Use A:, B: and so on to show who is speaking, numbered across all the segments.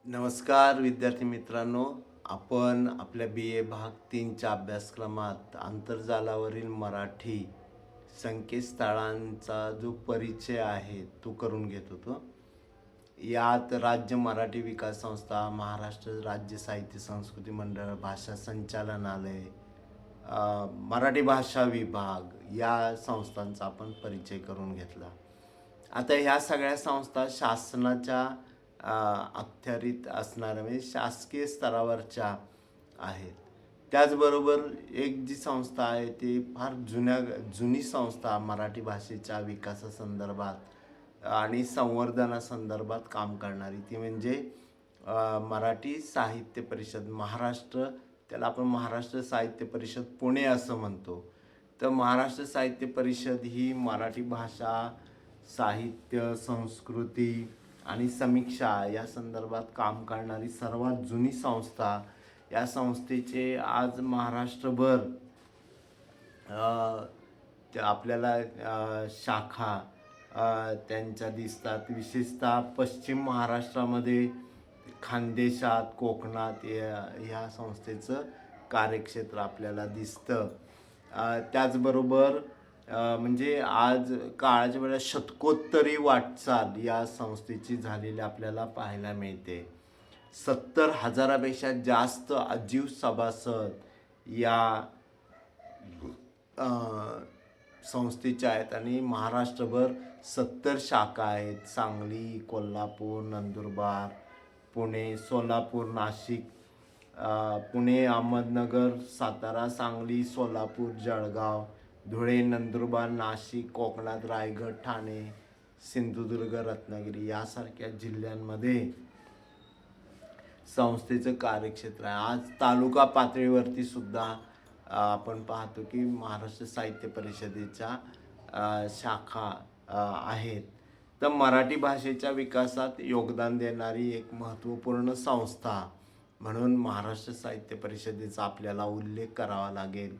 A: नमस्कार विद्यार्थी मित्रांनो. आपण आपल्या BA भाग 3च्या अभ्यासक्रमात आंतरजालावरील मराठी संकेतस्थळांचा जो परिचय आहे तो करून घेत होतो. यात राज्य मराठी विकास संस्था, महाराष्ट्र राज्य साहित्य संस्कृती मंडळ, भाषा संचालनालय, मराठी भाषा विभाग या संस्थांचा आपण परिचय करून घेतला. आता ह्या सगळ्या संस्था शासनाच्या अखत्यारीत असणाऱ्या म्हणजे शासकीय स्तरावरच्या आहेत. त्याचबरोबर एक जी संस्था आहे ती फार जुनी संस्था मराठी भाषेच्या विकासासंदर्भात आणि संवर्धनासंदर्भात काम करणारी ती म्हणजे मराठी साहित्य परिषद महाराष्ट्र. त्याला आपण महाराष्ट्र साहित्य परिषद पुणे असं म्हणतो. तर महाराष्ट्र साहित्य परिषद ही मराठी भाषा, साहित्य, संस्कृती आणि समीक्षा या संदर्भात काम करणारी सर्वात जुनी संस्था. या संस्थेचे आज महाराष्ट्रभर आपल्याला शाखा त्यांच्या दिसतात. विशेषतः पश्चिम महाराष्ट्रामध्ये, खानदेशात, कोकणात ह्या संस्थेचं कार्यक्षेत्र आपल्याला दिसतं. त्याचबरोबर म्हणजे आज काळाच्या वेळेला शतकोत्तरी वाटचाल या संस्थेची झालेली आपल्याला पाहायला मिळते. 70,000पेक्षा जास्त आजीव सभासद या संस्थेच्या आहेत आणि महाराष्ट्रभर 70 शाखा आहेत. सांगली, कोल्हापूर, नंदुरबार, पुणे, सोलापूर, नाशिक, पुणे, अहमदनगर, सातारा, सांगली, सोलापूर, जळगाव, धुळे, नंदुरबार, नाशिक, कोकणात रायगड, ठाणे, सिंधुदुर्ग, रत्नागिरी यासारख्या जिल्ह्यांमध्ये संस्थेचं कार्यक्षेत्र आहे. आज तालुका पातळीवरती सुद्धा आपण पाहतो की महाराष्ट्र साहित्य परिषदेच्या शाखा आहेत. तर मराठी भाषेच्या विकासात योगदान देणारी एक महत्त्वपूर्ण संस्था म्हणून महाराष्ट्र साहित्य परिषदेचा आपल्याला उल्लेख करावा लागेल.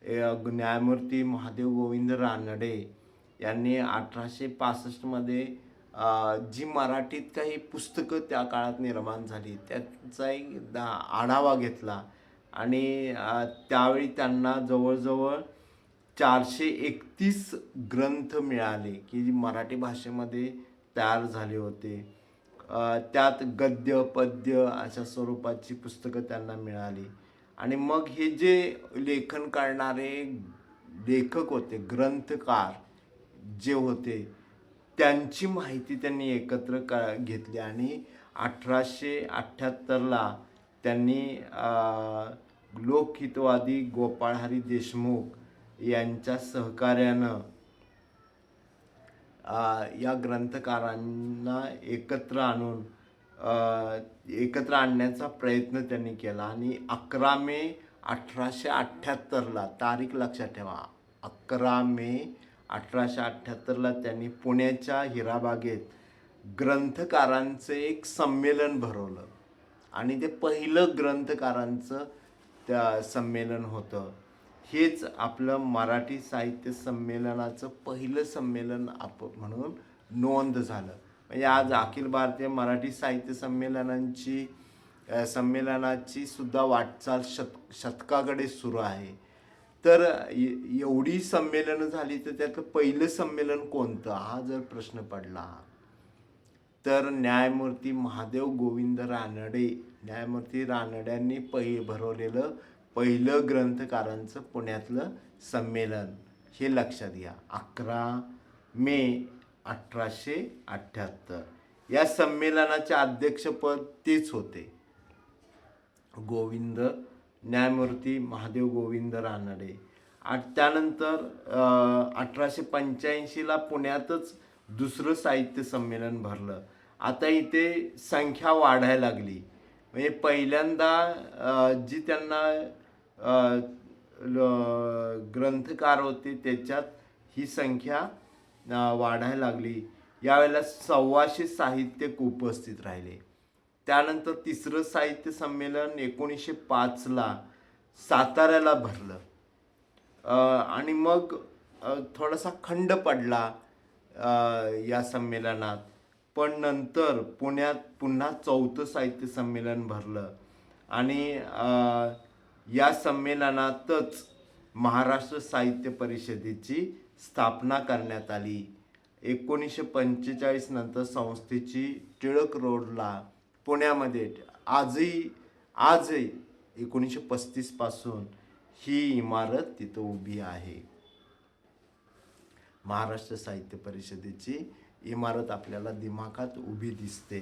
A: न्यायमूर्ती महादेव गोविंद रानडे यांनी 1865मध्ये जी मराठीत काही पुस्तकं त्या काळात निर्माण झाली त्याचा एक आढावा घेतला आणि त्यावेळी त्यांना जवळजवळ 431 ग्रंथ मिळाले की मराठी भाषेमध्ये तयार झाले होते. त्यात गद्य, पद्य अशा स्वरूपाची पुस्तकं त्यांना मिळाली. आणि मग हे जे लेखन करणारे लेखक होते, ग्रंथकार जे होते, त्यांची माहिती त्यांनी एकत्र घेतली आणि 1878ला त्यांनी लोकहितवादी गोपाळहरी देशमुख यांच्या सहकार्यानं या ग्रंथकारांना एकत्र आणण्याचा प्रयत्न त्यांनी केला आणि 11 मे 1878ला, तारीख लक्षात ठेवा, 11 मे 1878ला त्यांनी पुण्याच्या हिराबागेत ग्रंथकारांचं एक संमेलन भरवलं आणि ते पहिलं ग्रंथकारांचं त्या संमेलन होतं. हेच आपलं मराठी साहित्य संमेलनाचं पहिलं संमेलन म्हणून नोंद झालं. म्हणजे आज अखिल भारतीय मराठी साहित्य संमेलनाची सुद्धा वाटचाल शतकाकडे सुरू आहे. तर एवढी संमेलनं झाली तर त्यातलं पहिलं संमेलन कोणतं हा जर प्रश्न पडला तर न्यायमूर्ती महादेव गोविंद रानडे, न्यायमूर्ती रानड्यांनी भरवलेलं पहिलं ग्रंथकारांचं पुण्यातलं संमेलन हे लक्षात घ्या. 11 मे 1878 या संमेलनाचे अध्यक्षपद तेच होते, न्यायमूर्ती महादेव गोविंद रानडे. त्यानंतर 1885ला पुण्यातच दुसरं साहित्य संमेलन भरलं. आता इथे संख्या वाढायला लागली. म्हणजे पहिल्यांदा जी त्यांना ग्रंथकार होते त्याच्यात ही संख्या वाढायला लागली. यावेळेला 1,400 साहित्यिक उपस्थित राहिले. त्यानंतर तिसरं साहित्य संमेलन 1905ला साताऱ्याला भरलं आणि मग थोडासा खंड पडला या संमेलनात. पण नंतर पुण्यात पुन्हा 4थं साहित्य संमेलन भरलं आणि या संमेलनातच महाराष्ट्र साहित्य परिषदेची स्थापना करण्यात आली. 1945 नंतर संस्थेची टिळक रोडला पुण्यामध्ये आजही 1935 पासून ही इमारत तिथं उभी आहे. महाराष्ट्र साहित्य परिषदेची इमारत आपल्याला दिमाखात उभी दिसते.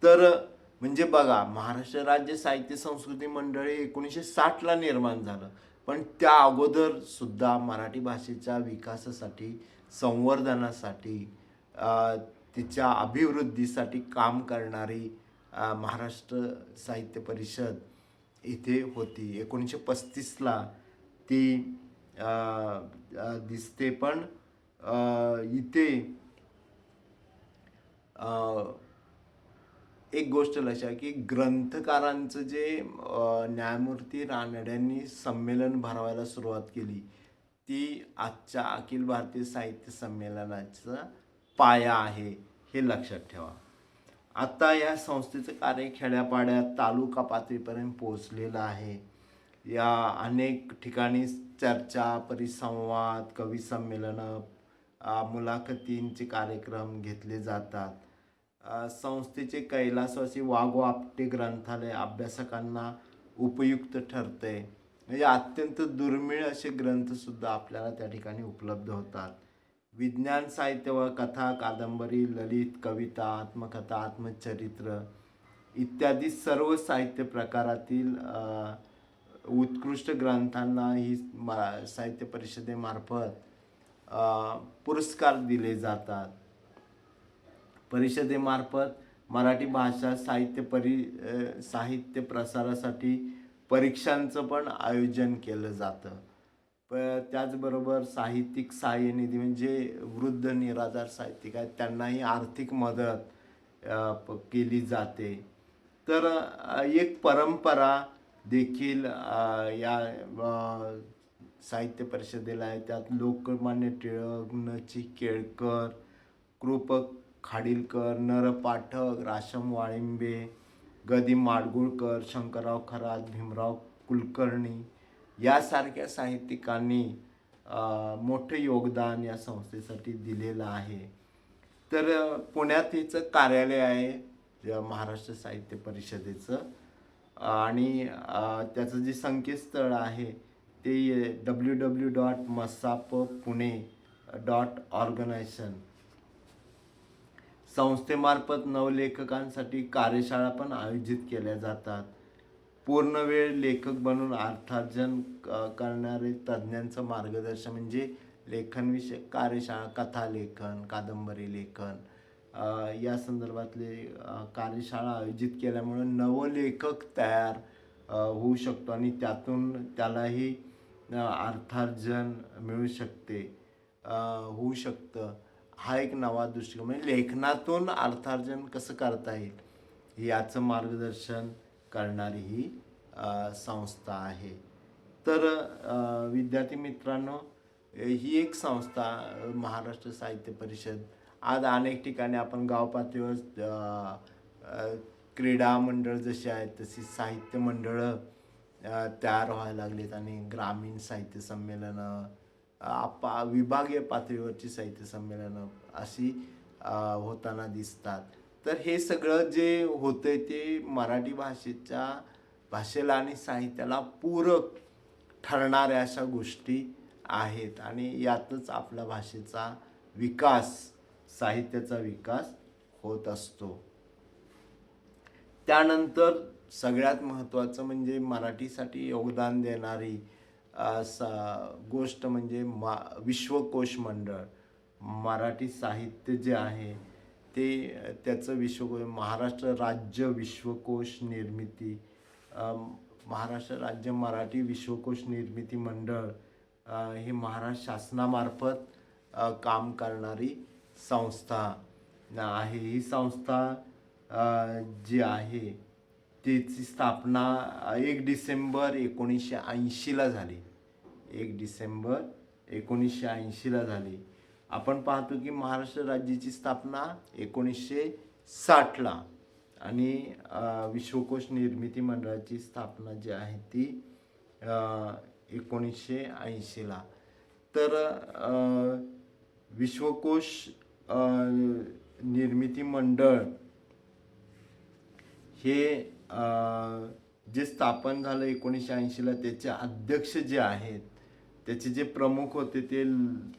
A: तर म्हणजे बघा, महाराष्ट्र राज्य साहित्य संस्कृती मंडळ हे 1960ला निर्माण झालं, पण त्या अगोदर सुद्धा मराठी भाषेच्या विकासासाठी, संवर्धनासाठी, तिच्या अभिवृद्धीसाठी काम करणारी महाराष्ट्र साहित्य परिषद इथे होती. 1935ला ती दिसते. पण इथे एक गोष्ट लक्षात की ग्रंथकारांचं जे न्यायमूर्ती रानड्यांनी संमेलन भरवायला सुरुवात केली, ती आजच्या अखिल भारतीय साहित्य संमेलनाचा पाया आहे, हे लक्षात ठेवा. आता या संस्थेचं कार्य खेड्यापाड्यात तालुका पातळीपर्यंत पोहोचलेलं आहे. या अनेक ठिकाणी चर्चा, परिसंवाद, कवी संमेलनं, मुलाखतींचे कार्यक्रम घेतले जातात. संस्थेचे कैलासवासी वाघो आपटे ग्रंथालय अभ्यासकांना उपयुक्त ठरते. म्हणजे अत्यंत दुर्मिळ असे ग्रंथसुद्धा आपल्याला त्या ठिकाणी उपलब्ध होतात. विज्ञान साहित्य व कथा, कादंबरी, ललित, कविता, आत्मकथा, आत्मचरित्र इत्यादी सर्व साहित्य प्रकारातील उत्कृष्ट ग्रंथांना ही साहित्य परिषदेमार्फत पुरस्कार दिले जातात. परिषदेमार्फत मराठी भाषा साहित्य प्रसारासाठी परीक्षांचं पण आयोजन केलं जातं. त्याचबरोबर साहित्यिक सहाय्य निधी, म्हणजे वृद्ध निराधार साहित्यिक आहेत त्यांनाही आर्थिक मदत केली जाते. तर एक परंपरा देखील या साहित्य परिषदेला आहे. त्यात लोकमान्य टिळक, न.चि. केळकर, कृप खाडीलकर, नर पाठक, राशम वाळिंबे, ग.दि. माडगूळकर, शंकरराव खरात, भीमराव कुलकर्णी यासारख्या साहित्यिकांनी मोठे योगदान या संस्थेसाठी दिलेलं आहे. तर पुण्यात हिचं कार्यालय आहे महाराष्ट्र साहित्य परिषदेचं, आणि त्याचं जे संकेतस्थळ आहे ते www.masapune.organization. संस्थेमार्फत नवलेखकांसाठी कार्यशाळा पण आयोजित केल्या जातात. पूर्णवेळ लेखक बनून अर्थार्जन करणारे तज्ज्ञांचं मार्गदर्शन, म्हणजे लेखनविषयक कार्यशाळा, कथा लेखन, कादंबरी लेखन या संदर्भातले कार्यशाळा आयोजित केल्यामुळे नवलेखक तयार होऊ शकतो आणि त्यातून त्यालाही अर्थार्जन मिळू होऊ शकतं. हा एक नवा दृष्टिकोन, म्हणजे लेखनातून अर्थार्जन कसं करता येईल याचं मार्गदर्शन करणारी ही संस्था आहे. तर विद्यार्थी मित्रांनो, ही एक संस्था महाराष्ट्र साहित्य परिषद आज अनेक ठिकाणी आपण गाव पातळीवर क्रीडा मंडळ जशी आहेत तशी साहित्य मंडळं तयार व्हायला लागलीत आणि ग्रामीण साहित्य संमेलनं, विभागीय पातळीवरची साहित्य संमेलनं अशी होताना दिसतात. तर हे सगळं जे होतंय ते मराठी भाषेला आणि साहित्याला पूरक ठरणाऱ्या अशा गोष्टी आहेत आणि यातच आपल्या भाषेचा विकास, साहित्याचा विकास होत असतो. त्यानंतर सगळ्यात महत्त्वाचं म्हणजे मराठीसाठी योगदान देणारी गोष्ट म्हणजे विश्वकोश मंडळ. मराठी साहित्य जे आहे ते त्याचं विश्वकोश, महाराष्ट्र राज्य विश्वकोश निर्मिती, महाराष्ट्र राज्य मराठी विश्वकोश निर्मिती मंडळ हे महाराष्ट्र शासनामार्फत काम करणारी संस्था आहे. ही संस्था जी आहे तिची स्थापना 1 डिसेंबर 1980ला झाली. 1 डिसेंबर 1980ला झाली आपण पाहतो की महाराष्ट्र राज्याची स्थापना 1960ला आणि विश्वकोश निर्मिती मंडळाची स्थापना जी आहे ती 1980ला. तर विश्वकोश निर्मिती मंडळ हे जे स्थापन झालं 1980ला, त्याचे अध्यक्ष जे आहेत, त्याचे जे प्रमुख होते ते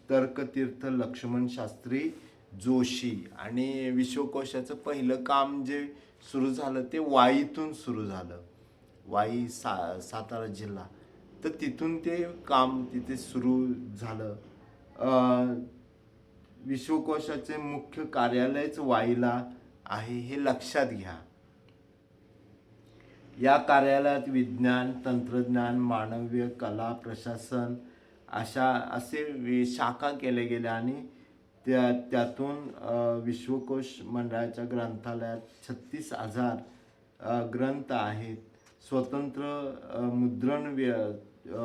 A: तर्कतीर्थ लक्ष्मण शास्त्री जोशी. आणि विश्वकोशाचं पहिलं काम जे सुरू झालं ते वाईतून सुरू झालं. वाई सातारा जिल्हा. तर तिथून ते काम तिथे सुरू झालं. विश्वकोशाचे मुख्य कार्यालयच वाईला आहे हे लक्षात घ्या. या कार्यालयात विज्ञान, तंत्रज्ञान, मानवीय, कला, प्रशासन असे शाखा केले गेले आणि त्यातून विश्वकोश मंडळाच्या ग्रंथालयात 36,000 ग्रंथ आहेत. स्वतंत्र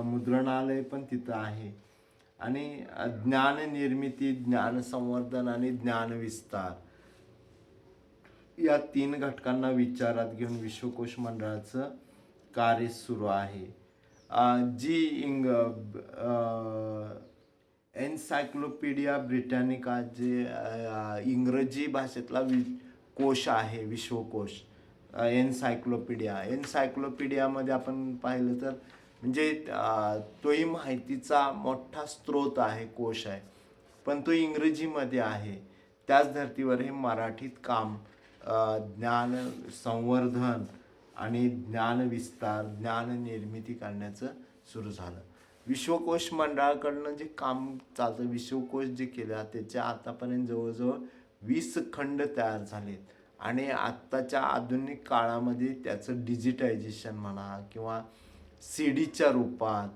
A: मुद्रणालय पण तिथं आहे. आणि ज्ञान निर्मिती, ज्ञान संवर्धन आणि ज्ञान विस्तार या 3 घटकांना विचारात घेऊन विश्वकोश मंडळाचं कार्य सुरू आहे. जी एन्सायक्लोपीडिया ब्रिटॅनिका जे इंग्रजी भाषेतला कोश आहे विश्वकोश, एन्सायक्लोपीडियामध्ये आपण पाहिलं तर म्हणजे तोही माहितीचा मोठा स्रोत आहे, कोश आहे, पण तो इंग्रजीमध्ये आहे. त्याच धर्तीवर हे मराठीत काम ज्ञान संवर्धन आणि ज्ञान विस्तार, ज्ञान निर्मिती करण्याचं सुरू झालं. विश्वकोश मंडळाकडनं जे काम चालतं, विश्वकोश जे केलं त्याच्या आतापर्यंत जवळजवळ 20 खंड तयार झालेत. आणि आत्ताच्या आधुनिक काळामध्ये त्याचं डिजिटायझेशन म्हणा किंवा CDच्या रूपात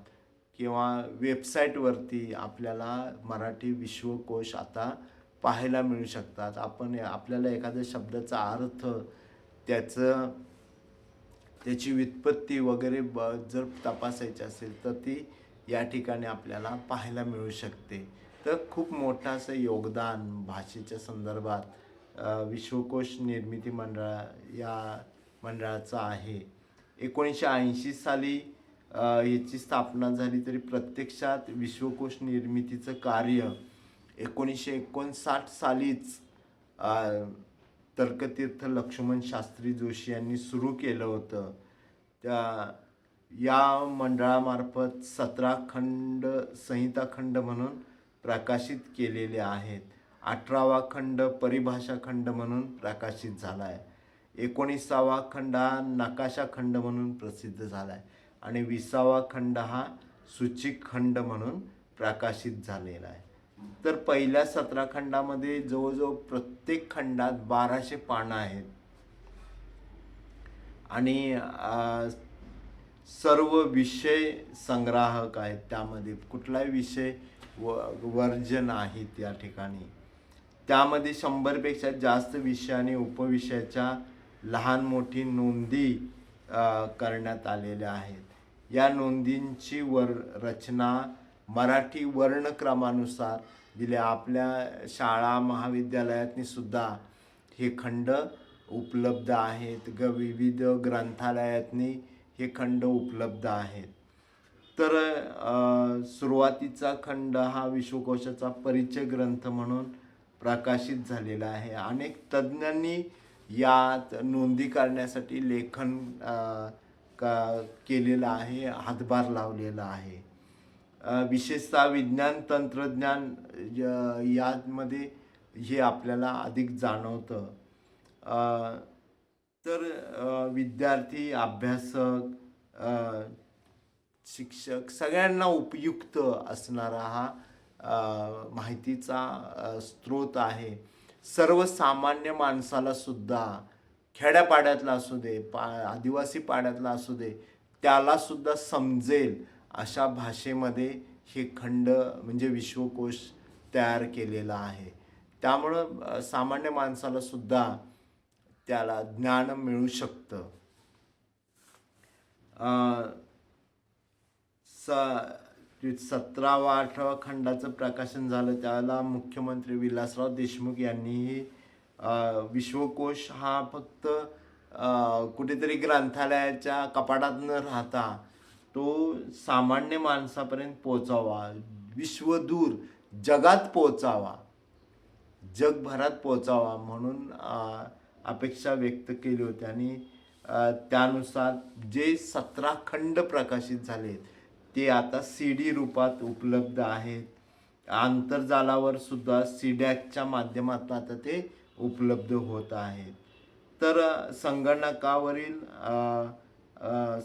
A: किंवा वेबसाईटवरती आपल्याला मराठी विश्वकोश आता पाहायला मिळू शकतात. आपल्याला एखाद्या शब्दाचा अर्थ, त्याची व्युत्पत्ती वगैरे जर तपासायची असेल तर ती या ठिकाणी आपल्याला पाहायला मिळू शकते. तर खूप मोठं असं योगदान भाषेच्या संदर्भात विश्वकोश निर्मिती या मंडळाचं आहे. 1980 साली याची स्थापना झाली तरी प्रत्यक्षात विश्वकोश निर्मितीचं कार्य 1959 सालीच तर्कतीर्थ लक्ष्मण शास्त्री जोशी यांनी सुरू केलं होतं. या मंडळामार्फत 17 खंड संहिता खंड म्हणून प्रकाशित केलेले आहेत. 18वा खंड परिभाषा खंड म्हणून प्रकाशित झाला आहे. 19वा खंड हा नकाशा खंड म्हणून प्रसिद्ध झाला आहे आणि 20वा खंड हा सूचिक खंड म्हणून प्रकाशित झालेला आहे. तर पहिल्या 17 खंडामध्ये जवळजवळ प्रत्येक खंडात 1200 पानं आहेत आणि सर्व विषय संग्राहक आहेत. त्यामध्ये कुठलाही विषय वर्ज नाहीत या ठिकाणी. त्यामध्ये 100पेक्षा जास्त विषय आणि उपविषयाच्या लहान मोठी नोंदी करण्यात आलेल्या आहेत. या नोंदींची रचना मराठी वर्णक्रमानुसार दिले. आपल्या शाळा महाविद्यालयातनी सुद्धा हे खंड उपलब्ध आहेत. विविध ग्रंथालयातनी हे खंड उपलब्ध आहेत. तर सुरुवातीचा खंड हा विश्वकोशाचा परिचय ग्रंथ म्हणून प्रकाशित झालेला आहे. अनेक तज्ज्ञांनी यात नोंदी करण्यासाठी लेखन केलेलं आहे, हातभार लावलेला आहे. विशेषतः विज्ञान तंत्रज्ञान यामध्ये हे आपल्याला अधिक जाणवतं. तर विद्यार्थी, अभ्यासक, शिक्षक सगळ्यांना उपयुक्त असणारा हा माहितीचा स्रोत आहे. सर्वसामान्य माणसाला सुद्धा, खेड्यापाड्यातला असू दे, आदिवासी पाड्यातला असू दे, त्याला सुद्धा समजेल अशा भाषेमध्ये हे खंड म्हणजे विश्वकोश तयार केलेला आहे. त्यामुळं सामान्य माणसाला सुद्धा त्याला ज्ञान मिळू शकतं. 17वा-18वा खंडाचं प्रकाशन झालं त्याला मुख्यमंत्री विलासराव देशमुख यांनीही विश्वकोश हा फक्त कुठेतरी ग्रंथालयाच्या कपाटात न राहता तो सामान्य माणसापर्यंत पोचावा, विश्वदूर जगात पोचावा, जगभरात पोचावा म्हणून अपेक्षा व्यक्त केली होती. आणि त्यानुसार जे 17 खंड प्रकाशित झाले ते आता CD रूपात उपलब्ध आहेत. आंतरजालावर सुद्धा CDAC माध्यमातून आता ते उपलब्ध होत आहेत. तर संगणकावरील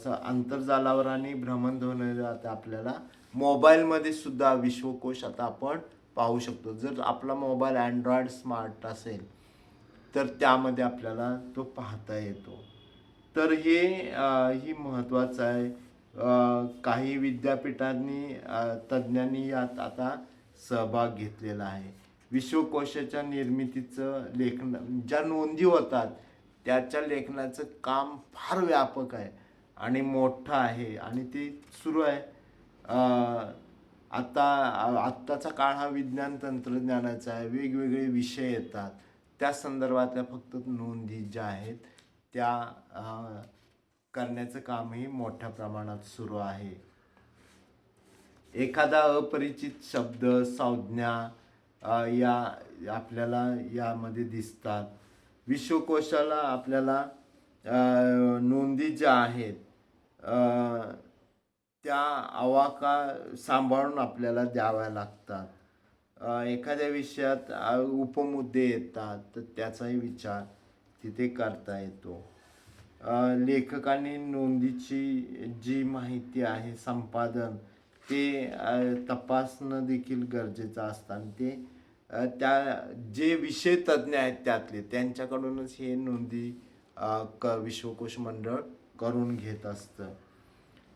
A: आंतरजालावर आणि भ्रमणध्वनीवर आता आपल्याला मोबाईलमध्ये सुद्धा विश्वकोश आता आपण पाहू शकतो. जर आपला मोबाईल अँड्रॉइड स्मार्ट असेल तर त्यामध्ये आपल्याला तो पाहता येतो. तर ही महत्त्वाचं आहे. काही विद्यापीठांनी तज्ज्ञांनी यात आता सहभाग घेतलेला आहे. विश्वकोशाच्या निर्मितीचं लेखन ज्या नोंदी होतात त्याच्या लेखनाचं काम फार व्यापक आहे आणि मोठं आहे आणि ते सुरू आहे. आत्ताचा काळ हा विज्ञान तंत्रज्ञानाचा आहे. वेगवेगळे विषय येतात त्या संदर्भातल्या फक्त नोंदी ज्या आहेत त्या करण्याचं कामही मोठ्या प्रमाणात सुरू आहे. एखादा अपरिचित शब्द संज्ञा या आपल्याला यामध्ये दिसतात. विश्वकोशाला आपल्याला नोंदी ज्या आहेत त्या आवाका सांभाळून आपल्याला द्याव्या लागतात. एखाद्या विषयात उपमुद्दे येतात तर त्याचाही विचार तिथे करता येतो. लेखकांनी नोंदीची जी माहिती आहे संपादन ते तपासणं देखील गरजेचं असतं आणि ते त्या जे विषय तज्ज्ञ आहेत त्यातले त्यांच्याकडूनच हे नोंदी विश्वकोश मंडळ करून घेत असतं.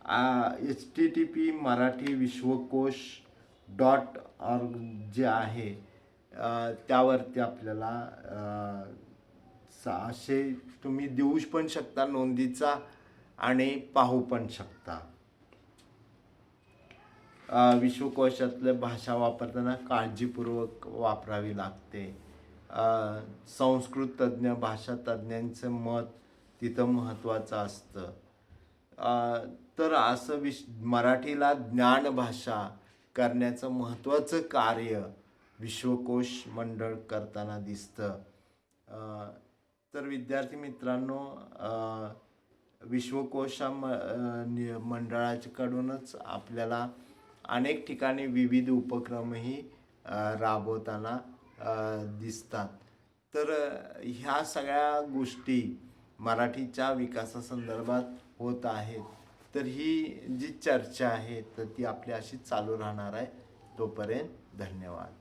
A: http मराठी विश्वकोश .org जे आहे त्यावरती आपल्याला असे तुम्ही देऊ पण शकता नोंदीचा आणि पाहू पण शकता. विश्वकोशातल्या भाषा वापरताना काळजीपूर्वक वापरावी लागते. संस्कृत तज्ज्ञ भाषा तज्ज्ञांचं मत तिथं महत्त्वाचं असतं. तर असं मराठीला ज्ञानभाषा करण्याचं महत्त्वाचं कार्य विश्वकोश मंडळ करताना दिसतं. तर विद्यार्थी मित्रांनो, विश्वकोशा मंडळाकडूनच आपल्याला अनेक ठिकाणी विविध उपक्रमही राबवताना दिसतात. तर ह्या सगळ्या गोष्टी मराठीच्या विकासासंदर्भात होत आहेत. तर ही जी चर्चा आहे तर ती आपली अशीच चालू राहणार आहे. तोपर्यंत धन्यवाद.